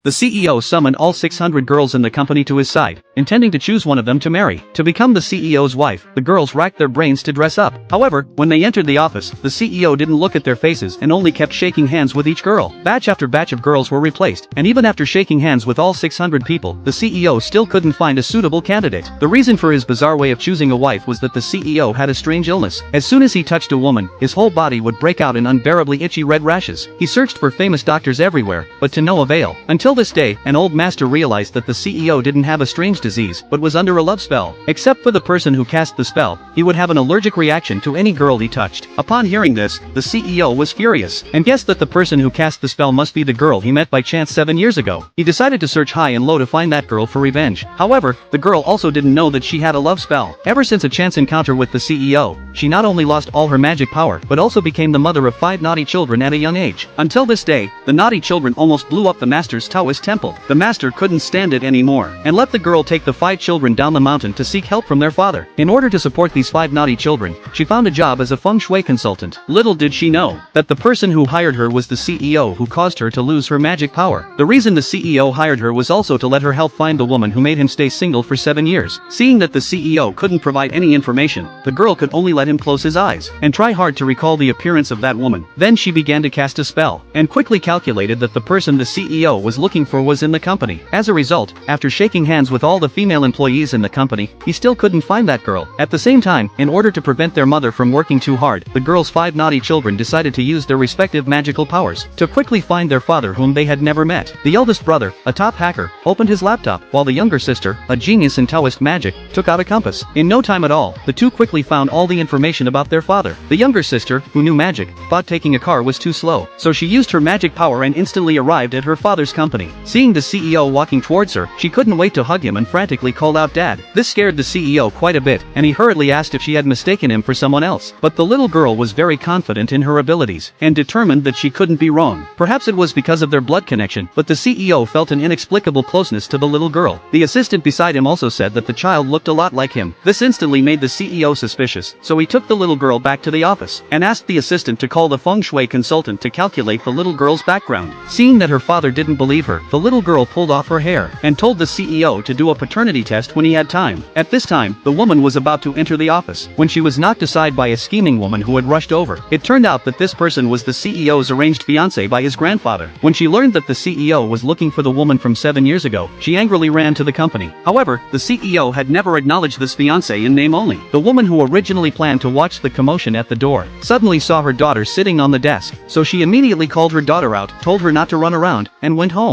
The CEO summoned all 600 girls in the company to his side, intending to choose one of them to marry. To become the CEO's wife, the girls racked their brains to dress up. However, when they entered the office, the CEO didn't look at their faces and only kept shaking hands with each girl. Batch after batch of girls were replaced, and even after shaking hands with all 600 people, the CEO still couldn't find a suitable candidate. The reason for his bizarre way of choosing a wife was that the CEO had a strange illness. As soon as he touched a woman, his whole body would break out in unbearably itchy red rashes. He searched for famous doctors everywhere, but to no avail. Until this day, an old master realized that the CEO didn't have a strange disease, but was under a love spell. Except for the person who cast the spell, he would have an allergic reaction to any girl he touched. Upon hearing this, the CEO was furious, and guessed that the person who cast the spell must be the girl he met by chance 7 years ago. He decided to search high and low to find that girl for revenge. However, the girl also didn't know that she had a love spell. Ever since a chance encounter with the CEO, she not only lost all her magic power, but also became the mother of 5 naughty children at a young age. Until this day, the naughty children almost blew up the master's Taoist temple. The master couldn't stand it anymore, and let the girl take the 5 children down the mountain to seek help from their father. In order to support these 5 naughty children, she found a job as a feng shui consultant. Little did she know that the person who hired her was the CEO who caused her to lose her magic power. The reason the CEO hired her was also to let her help find the woman who made him stay single for 7 years. Seeing that the CEO couldn't provide any information, the girl could only let him close his eyes and try hard to recall the appearance of that woman. Then she began to cast a spell, and quickly calculated that the person the CEO was looking for was in the company. As a result, after shaking hands with all the female employees in the company, he still couldn't find that girl. At the same time, in order to prevent their mother from working too hard, the girl's 5 naughty children decided to use their respective magical powers to quickly find their father whom they had never met. The eldest brother, a top hacker, opened his laptop, while the younger sister, a genius in Taoist magic, took out a compass. In no time at all, the two quickly found all the information about their father. The younger sister, who knew magic, thought taking a car was too slow, so she used her magic power and instantly arrived at her father's company. Seeing the CEO walking towards her, she couldn't wait to hug him and frantically called out "Dad." This scared the CEO quite a bit, and he hurriedly asked if she had mistaken him for someone else. But the little girl was very confident in her abilities, and determined that she couldn't be wrong. Perhaps it was because of their blood connection, but the CEO felt an inexplicable closeness to the little girl. The assistant beside him also said that the child looked a lot like him. This instantly made the CEO suspicious, so he took the little girl back to the office, and asked the assistant to call the feng shui consultant to calculate the little girl's background. Seeing that her father didn't believe her, the little girl pulled off her hair, and told the CEO to do a paternity test when he had time. At this time, the woman was about to enter the office, when she was knocked aside by a scheming woman who had rushed over. It turned out that this person was the CEO's arranged fiancé by his grandfather. When she learned that the CEO was looking for the woman from 7 years ago, she angrily ran to the company. However, the CEO had never acknowledged this fiancé in name only. The woman who originally planned to watch the commotion at the door suddenly saw her daughter sitting on the desk, so she immediately called her daughter out, told her not to run around, and went home.